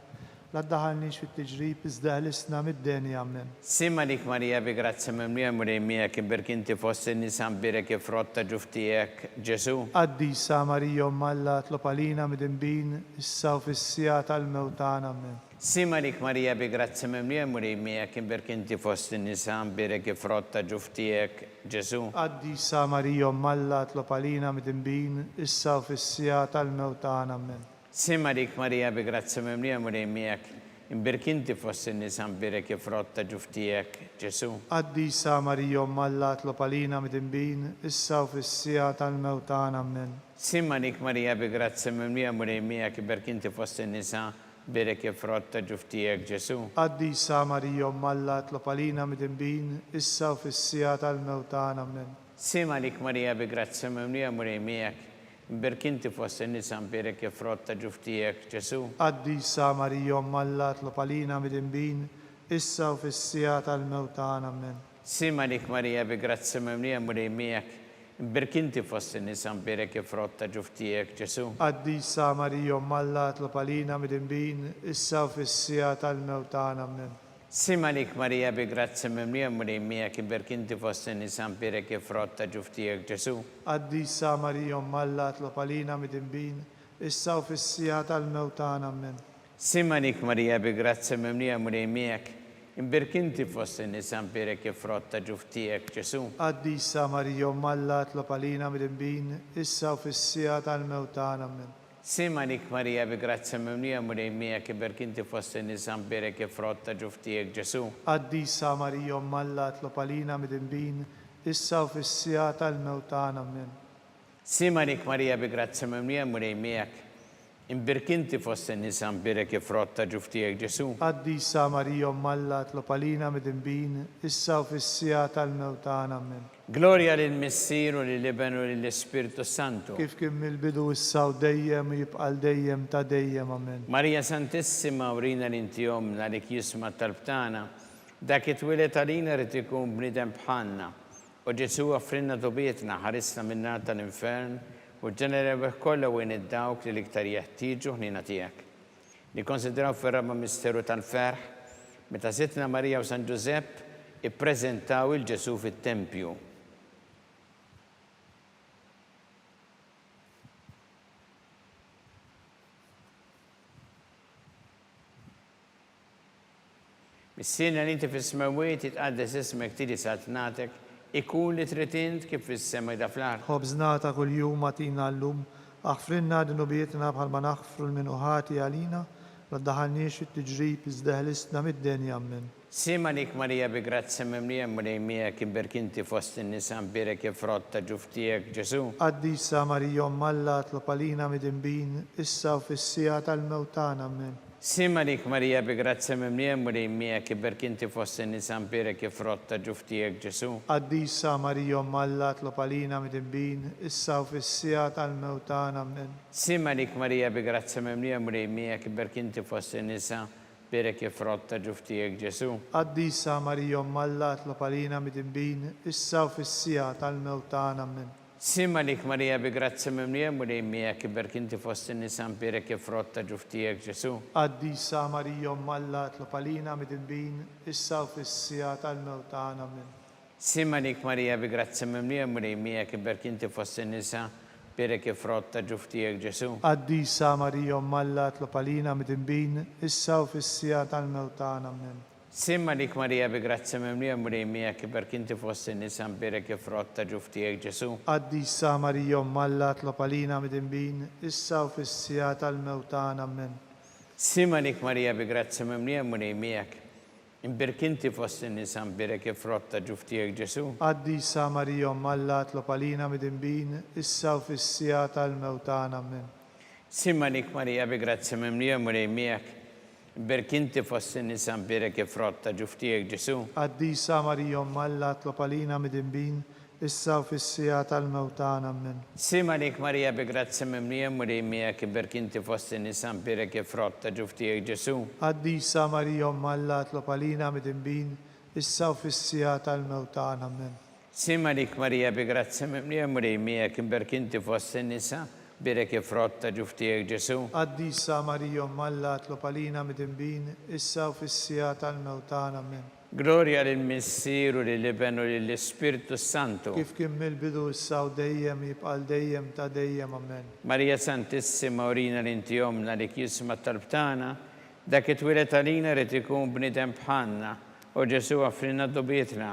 la ddaħalniex fit-tiġrib iżdaħlisna mid-deni amen. Simalik Marija bi grazia memlija murejmija kim berkinti fost nisan birek ifrotta ġuftijek Ġesu. Qaddisa Marija Malla tlopalina midinbin, issa u fissija tal-mewtan amen. Simalik Marija bi grazia memlija murejmija kim berkinti fost nisan birek ifrotta ġuftijek Ġesu. Qaddisa Marija Malla tlopalina midinbin, issa u fissija tal-mewtan amen. Simalik Marija bi grazia memlija murejmija kim berkinti fost nisan birek ifrotta ġuftijek Ġesu. Qaddisa Marija Malla tlopalina midinbin, issa u fissija tal-mewtan amen. Simalik Marija bi grazia memlija murejmija kim berkinti fost nisan birek ifrotta ġuftijek Ġesu. Qaddisa Marija Malla tlopalina midinbin, issa u fissija tal-mewtan amen. Simalik Marija bi grazia memlija murejmija berkinti fost nisan birek ifrotta ġuftijek Ġesu. Qaddisa Marija Malla tlopalina midinbin, issa u fissija tal-mewtan amen. Simalik Marija bi grazia memlija murejmija berkinti fost nisan birek ifrotta ġuftijek Ġesu. Qaddisa Marija Malla tlopalina midinbin, issa u fissija tal-mewtan amen. Simalik Marija bi grazia memlija murejmija berkinti fost nisan birek ifrotta ġuftijek Ġesu. Qaddisa Marija Malla tlopalina midinbin, issa u fissija tal-mewtan amen. Simalik Marija bi grazia memlija murejmija berkinti fost nisan birek ifrotta ġuftijek Ġesu. Qaddisa Marija Malla tlopalina midinbin, issa u fissija tal-mewtan amen. Simalik Marija bi grazia memlija murejmija berkinti fost nisan birek ifrotta ġuftijek Ġesu. Qaddisa Marija Malla tlopalina midinbin, issa u fissija tal-mewtan amen. Simalik Marija bi grazia memlija murejmija berkinti fost nisan birek ifrotta ġuftijek Ġesu. Qaddisa Marija Malla tlopalina midinbin, issa u fissija tal-mewtan amen. Gloria lil Missir u lil Iben u lil Spiritu Santu. Kif kim mill-bidu issa u dejjem jibqal dejjem ta' dejjem amen. Marija Santissima urina l-intijom la rikjisma tal-btana, dak it-twilet għalina rrid ikun bnidem bħanna, u Ġesu għafrinna dubietna ħarisna minna tal-infern, u ġenerew kolla u dawk li l-iktar jeħtieġu ħnina tijak. Nikonsidraw fil-raba misteru tal-ferħ, meta sitna Marija u San Giuseppe ippreżentaw il-Ġesu fit-tempju. Mis-sena li inti fis-smawiet itqaddes ismek tidi satnatek, ikun li tritint kif fis-sema da fl-art. Ħobżna ta' kuljum atina llum, aħfrinna d-nubietna bħalma naħfru l-minuħati għalina, la ddaħalniex fit-tiġrib iżdaħlisna mid-deni amen. Simalik Marija bi grazia memlija murejmija berkinti fost nisan birek ifrotta ġuftijek Ġesu. Qaddisa Marija Malla tlopalina midinbin, issa u fissija tal-mewtan amen. Simalik Marija bi grazia memlija murejmija berkinti fost nisan birek ifrotta ġuftijek Ġesu. Qaddisa Marija Malla tlopalina midinbin, issa u fissija tal-mewtan amen. Simalik Marija bi grazia memlija murejmija berkinti fost nisan بركة فروتا جفتيك جسو. Qaddisa Marija Alla tlob għalina midinbin, issa u fis-sija tal-mewt tagħna. Amen. سيما لك مريا بجرات ممنية مريمية كبر كنت فوست النسان بيرك فروتا جفتيك جسو. Qaddisa Marija Alla tlob għalina midinbin, issa u fis-sija tal-mewt tagħna. Amen. سيما لك مريا بجرات ممنية مريمية كبر كنت فوست النسان بيرك فروتا جفتيك جسو. Qaddisa Marija Alla tlob għalina midinbin, issa u fis-sija tal-mewt tagħna. Amen. سيما لك مريا بجرات ممنية مريمية كبر كنت فوست النسان بيرك فروتا جفتيك جسو. Qaddisa Marija Alla tlob għalina midinbin, issa u fis-sija tal-mewt tagħna. Amen. سيما لك مريا بجرات ممنية مريمية كبر كنت فوست النسان بيرك فروتا جفتيك جسو. Qaddisa Marija Alla tlob għalina midinbin, issa u fis-sija tal-mewt tagħna. Amen. سيما لك مريا بجرات ممنية مريمية كبر كنت فوست النسان بيرك فروتا جفتيك جسو. Qaddisa Marija Alla tlob għalina midinbin, issa u fis-sija tal-mewt tagħna. Amen. سيما لك مريا بجرات ممنية مريمية كبر كنت فوست النسان بيرك فروتا جفتيك جسو. Qaddisa Marija Alla tlob għalina midinbin, issa u fis-sija tal-mewt tagħna. Amen. سيما لك مريا بجرات ممنية مريمية كبر كنت فوست النسان بيرك فروتا جفتيك جسو. Qaddisa Marija Alla tlob għalina midinbin, issa u fis-sija tal-mewt tagħna. Amen. Gloria lil-Missir u lill-Iben u lill-Spiritu Santo. Kif kien mill-bidu issa u dejjem jibqa' dejjem ta' dejjem. Amen. Maria Santissima urina l-inti omna li kisma talbtana, dak it-twilet għalina rrit ikun bnidem bħanna, u Ġesu għafrina d-dubietna,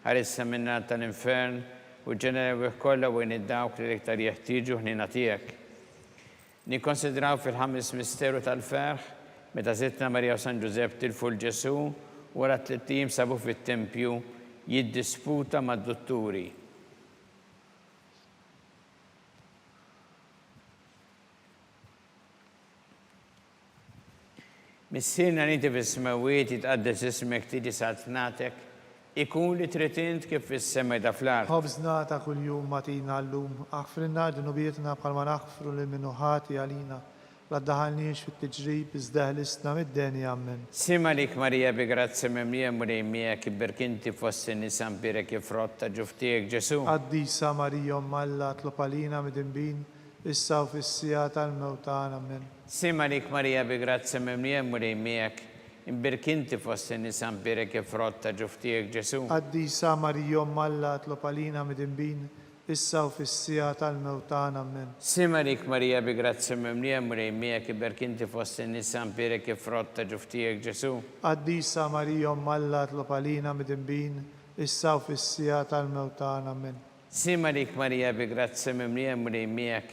ħarissa minna tal-infern, u ġenera kollha u id-dawk li l-iktar jeħtieġu ħnina tiegħek. Nikkonsidraw fil-ħames misteru tal-ferħ, meta Sittna Marija u San Ġusepp tilfu l-Ġesu, wara 3 tim sabu fit-tempju jiddisputa mad-dotturi. Missirna ninti fis-smawiet jitqaddes ismek tiġi satnatek, ikun li tritint kif fis-sema da fl-art. Ħobżna ta' kuljum matina llum, aħfrinna ġunubietna bħalma naħfru lil minnu ħati għalina, la ddaħalniex fit-tiġrib iżda ħlisna mid-denja. Amen. Sima lik Marija bi grazzi memlija murejmija kibber kinti fossi nisan birek ifrotta ġuftijek Ġesu. Qaddisa Marija Alla tlob għalina midinbin, issa u fis-sija tal-mewt tagħna. Amen. Sima lik Marija bi grazzi memlija murejmija kibber kinti fossi nisan birek ifrotta ġuftijek Ġesu. Qaddisa Marija Alla tlob għalina midinbin, issa u fis-sija tal-mewt tagħna. Amen. Sima lik Marija bi grazzi memlija murejmija kibber kinti fossi nisan birek ifrotta ġuftijek Ġesu. Qaddisa Marija Alla tlob għalina midinbin, issa u fis-sija tal-mewt tagħna. Amen. Sima lik Marija bi grazzi memlija murejmija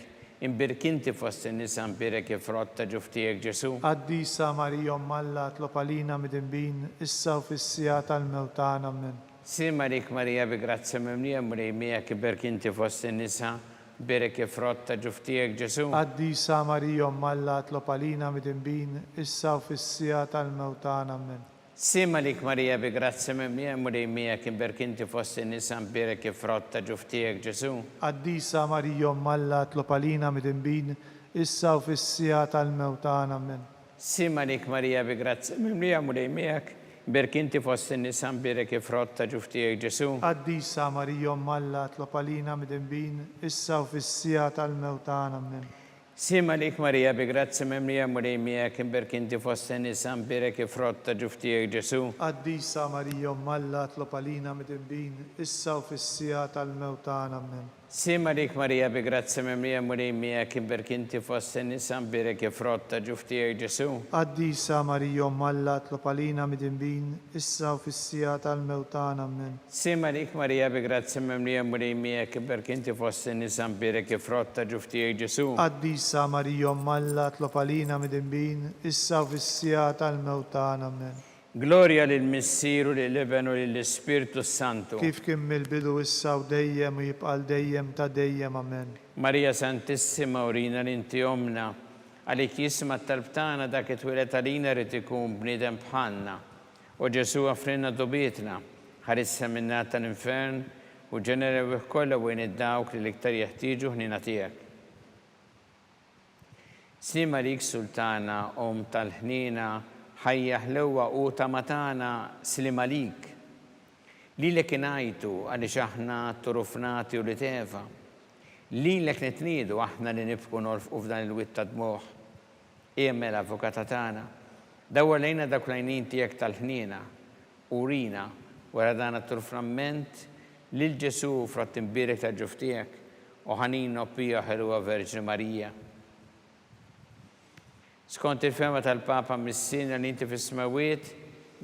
imbir kinti fossi nisan birek ifrotta ġuftijek Ġesu. Qaddisa Marija Alla tlob għalina midinbin, issa u fis-sija tal-mewt tagħna. Amen. Sima lik Marija bi grazzi memlija murejmija kibber kinti fossi nisan birek ifrotta ġuftijek Ġesu. Qaddisa Marija Alla tlob għalina midinbin, issa u fis-sija tal-mewt tagħna. Amen. Sima lik Marija bi grazzi memlija murejmija kibber kinti fossi nisan birek ifrotta ġuftijek Ġesu. Qaddisa Marija Alla tlob għalina midinbin, issa u fis-sija tal-mewt tagħna. Amen. Sima lik Marija bi grazzi memlija murejmija kibber kinti fossi nisan birek ifrotta ġuftijek Ġesu. Qaddisa Marija Alla tlob għalina midinbin, issa u fis-sija tal-mewt tagħna. Amen. Sima lik Marija bi grazzi memlija murejmija kibber kinti fossi nisan birek ifrotta ġuftijek Ġesu. Qaddisa Marija Alla tlob għalina midinbin, issa u fis-sija tal-mewt tagħna. Amen. Sima lik Marija bi grazzi memlija murejmija kibber kinti fossi nisan birek ifrotta ġuftijek Ġesu. Qaddisa Marija Alla tlob għalina midinbin, issa u fis-sija tal-mewt tagħna. Amen. Sima lik Marija bi grazzi memlija murejmija kibber kinti fossi nisan birek ifrotta ġuftijek Ġesu. Qaddisa Marija Alla tlob għalina midinbin, issa u fis-sija tal-mewt tagħna. Amen. Gloria lill-Missiru lill-Iben u lill-Spiritu Santo. Kif kien mill-bidu issa u dejjem u jibqa' dejjem ta' dejjem. Amen. Marija Santissima urina l-inti omna, għalik jisma talbtana dak it-twilet għalina rrit ikun bnidem bħanna. U Ġesu għafrinna dobietna, ħarissa minna tal-infern u ġenera u kolla u id-dawk li l-iktar jeħtieġu ħnina tiegħek. Sima lik Sultana, om tal-ħnina, ħajja ħlewa u tamatana slima lik. Lilek inajtu għaliex aħna turufnati u li tefa. Lilek nitnidu aħna li nibku norfqu f'dan il-witta dmuħ. Iemmel avukata tagħna. Dawwa lejna dak lajnin tiegħek tal-ħniena u rina wara dan it-turframment lil Ġesu frat imbirek ta' ġuf tiegħek u ħanin noppija ħelwa Verġni Marija. Skont il-fema tal-Papa mis-sina li inti fis-smawiet,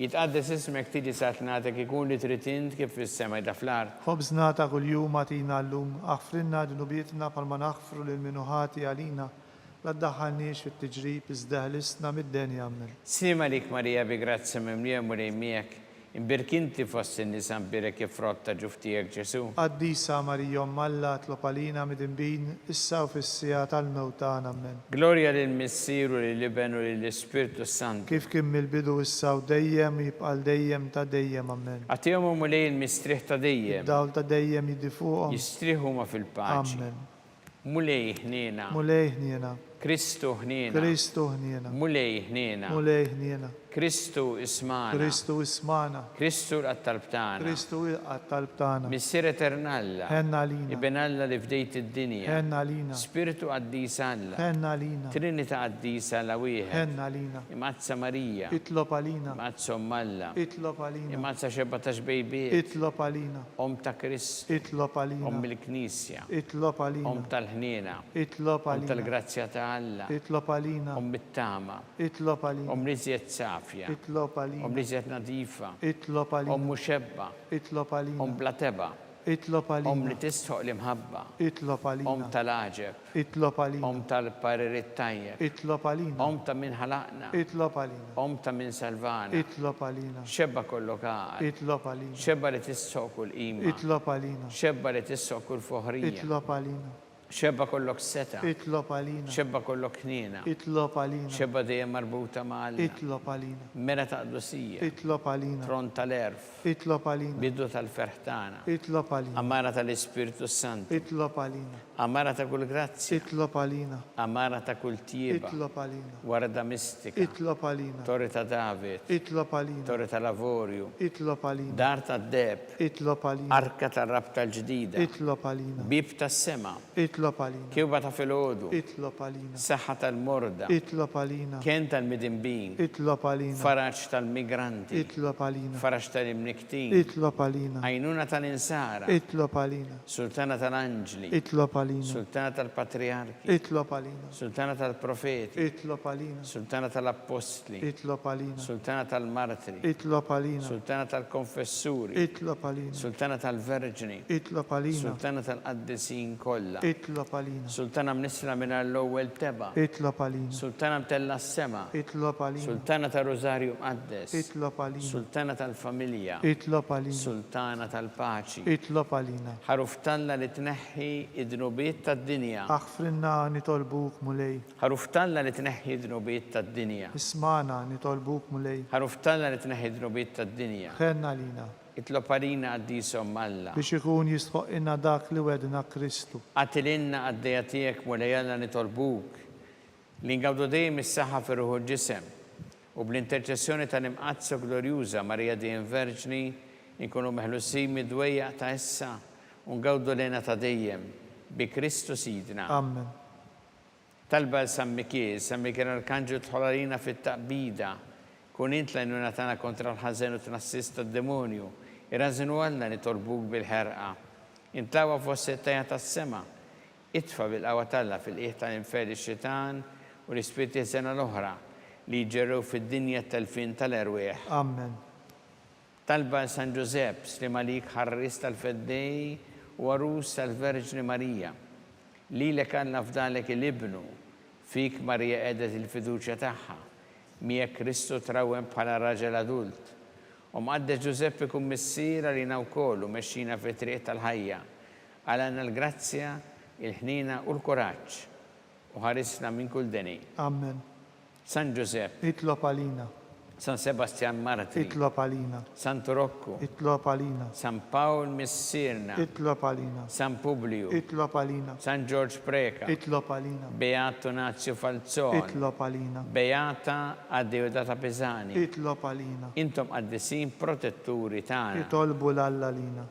jitqaddes ismek tiġi satnatek ikun li trid int kif fis-sema da fl-art. خبزنا ta' kuljum għatina llum, aħfrinna dunubietna palma naħfru lil minuħati għalina, la ddaħħalniex fit-tiġrib iżda ħlisna mid-denja ammen. Sima lik Marija bi grazzi mimlija mulej miegħek, imbirk inti fost in-nisa imbirek kif frotta ġuf tiegħek Ġesu. Qaddisa Marija Malla tlob għalina midinbin, issa u fis-sija tal-mewt tagħna ammen. Glorja lil Missieru lil Iben u lil Ispirtu Sant. Kif kien mill-bidu issa u dejjem jibqal dejjem ta' dejjem ammen. Għatihom mulej il-mistrieħ ta' dejjem. Dawl ta' dejjem jiddi fuqhom. Jistrieħu ma fil-paċi. Ammen. Mulej ħniena. Mulej ħniena. Kristu ħniena. Kristu ħniena. Mulej ħniena. Mulej ħniena. Kristu ismana. Kristu ismana. Kristu l-attalbtana. Kristu għat-talb tagħna. Missier eternalla. Ħenna lina. Iben Alla li fdejt id-dinja. Ħenna lina. Spiritu qaddis Alla. Ħenna lina. Trinita qaddisa Alla wieħed. Ħenna lina. Imazza Marija. Itlob għalina. Imazza Alla. Itlob għalina. Imazza xebbatax bejbiet. Itlob għalina. Om ta' Kristu. Itlob għalina. Om il-Knisja. Itlob Om għalina. tal-ħniena. Itlob Om għalina. tal-grazzja ta' Alla. Itlob għalina. Om bit-tama. Itlob għalina. Om liżjed safja. Itlob Om għalina. liżjed nadifa. Itlob Om għalina. muxebba. Itlob Om għalina. blateba. Itlob Om li għalina. tistħoq l-imħabba. Itlob Om għalina. tal-aġeb. Itlob għalina. Om tal-paririt tajjeb. Itlob għalina. Om ta' min ħalaqna. Itlob għalina. Om ta' min salvana. Itlob għalina. Xebba kollokar. Itlob għalina. Xebba li tistħoq kull ima. Itlob għalina. Xebba li tistħoq kull foħrija. Itlob għalina. Xebba kollok seta. Itlob għalina. Xebba kollok ħniena. Itlob għalina. Xebba dejjem marbuta ma'Alla. Itlob għalina. Mera ta' qdusija. Itlob għalina. Tron tal-erf. Itlob għalina. Biddu tal-ferħtana. Itlob għalina. Amara tal-Ispirtu Sant. Itlob għalina. Amara ta' kull grazzja. Itlob għalina. Amara ta' kull tieba. Itlob għalina. Warda mistika. Itlob għalina. Torri ta' David. Itlob għalina. Torri ta' lavorju. Itlob għalina. Dar ta' deb. Itlob għalina. Arka ta' rab tal-ġdida. Itlob għalina. Bib ta' sema. Itlob għalina. Kjuba ta' filgħodu. Itlob għalina. Saħħa tal-morda. Itlob għalina. Kien tal-midinbin. Itlob għalina. Faraġ tal-migranti. Itlob għalina. Faraġ tal-imniktin. Itlob għalina. Għajnuna tal-insara. Itlob għalina. Sultana tal-anġli. Itlob għalina. Sultana tal-patriarki. Itlob għalina. Sultana tal-profeti. Itlob għalina. Sultana tal-apostli. Itlob għalina. Sultana tal-martri. Itlob għalina. Sultana tal-konfessuri. Itlob għalina. Sultana tal-verġni. Itlob għalina. Sultana tal-qaddisin kollha. Itlob għalina. Sultana mnisra minn l-ewwel teba. Itlob għalina. Sultana mtella s-sema. Itlob għalina. Sultana tal-Rożarju Mqaddes. Itlob għalina. Sultana tal-familja. Itlob għalina. Sultana tal-paċi. Itlob għalina. Ħaruftalla li tneħħi id-dnubiet tad-dinja. Aħfrinna nitolbuk mulej. Ħaruftalla li tneħħi id-dnubiet tad-dinja. Ismana nitolbuk mulej. Ħaruftalla li tneħħi id-dnubiet tad-dinja. Ħenna lina. Itlob għalina għaddisom Alla. Biex ikun jistħoq inna dak li wedna Kristu. Għatilinna għaddeja tiegħek mulejalla nitolbuk li ngawdu dejjem is-saħħa fir-ruħu ġisem u bl-interċessjoni tal-imqazzu glorjuża Marija Dejjem Verġni inkunu meħlusin mid-dwejjaq ta' issa u ngawdu lena ta' dejjem bi Kristu Sidna. Amen. Talba San Mikiel Arkanġu tħolalina fit-taqbida kun int lajnuna tagħna kontra l-ħażen u tnassista d-demonju. Irrażinu Alla nitolbuk bil-ħerqa. Intlawa fost settajja tas-sema. Itfa bil-qawwa talla fil-qiegħ tal-inferi x-xitan u l-ispirti sena l-oħra li jġerrew fid-dinja tal-fin tal-erwieħ. Amen. Talba San Giuseppe Slimalik ħarris tal-feddej u għarus tal-Verġni Marija. Lilek għandna fdalek il-ibnu fik Marija edet il-fiduċja tagħha. Miegħek Kristu trawem bħala raġel adult. U mqaddes Giuseppe kun missiera li wkoll u mexxina fi triq tal-ħajja. Għalana l-grazzja, il-ħnina u l-kuraġġ u ħarisna minn kull deni. Amen. San Giuseppe, Itlob għalina. San Sebastian Martri, itlob għalina, Santo Rocco, itlob għalina, San Paul Missirna, itlob għalina, San Publio, itlob għalina, San George Preca, itlob għalina, Beato Nazio Falzone, itlob għalina, Beata Addeodata Pesani. itlob għalina, Intom għaddisin protetturi tagħna. itolbu l-Alla lina.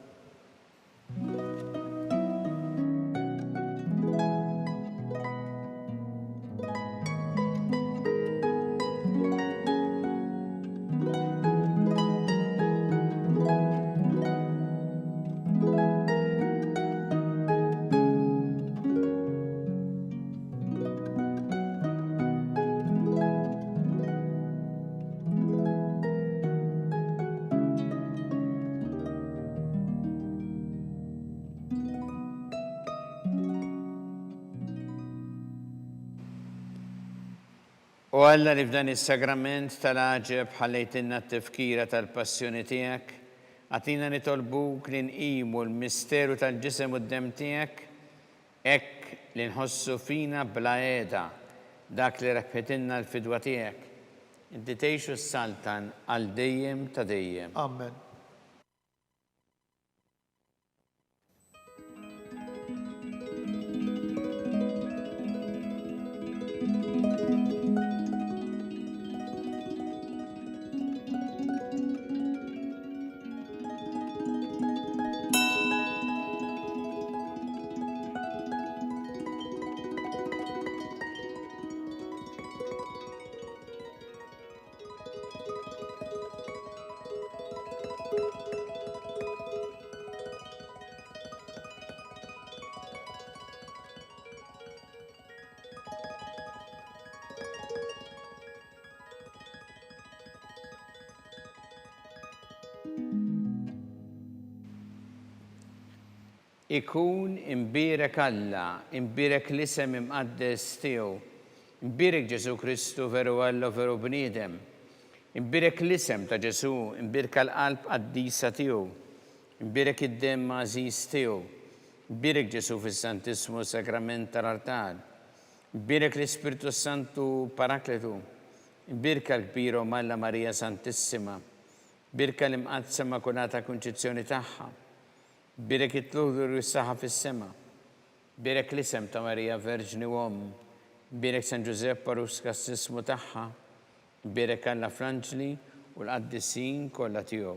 U Alla li f'dan is-sagrament tal-aġeb ħallejtinna t-tifkira tal-passjoni tiegħek, għatina nitolbuk li nqimu l-misteru tal-ġisem u d-dem tiegħek, hekk li nħossu fina bla qiegħda dak li rebħetilna l-fidwa tiegħek. Inti tgħixu s-saltan għal dejjem ta' dejjem. Amen. Ikun imbirek Alla, imbirek l-isem imqaddes tiegħu, imbirek Ġesu Kristu veru Alla veru bniedem, imbirek l-isem ta' Ġesu, imbirek l-qalb qaddisa tiegħu, imbirek id-dem għażiż tiegħu, imbirek Ġesu fis-Santissimu Sakrament tal-Altar, imbirek l-Ispiritu Santu Parakletu, imbirek l-kbira Malla Marija Santissima, imbirek l-imqadsa Immakulata Konċizzjoni tagħha. Birek it-tluħdur s-saħħa fis-sema. Birek l-isem ta' Marija Verġni Om. Birek San Giuseppe Paruska s-sismu tagħha. Birek Alla Franġli u l-qaddisin kollha tiegħu.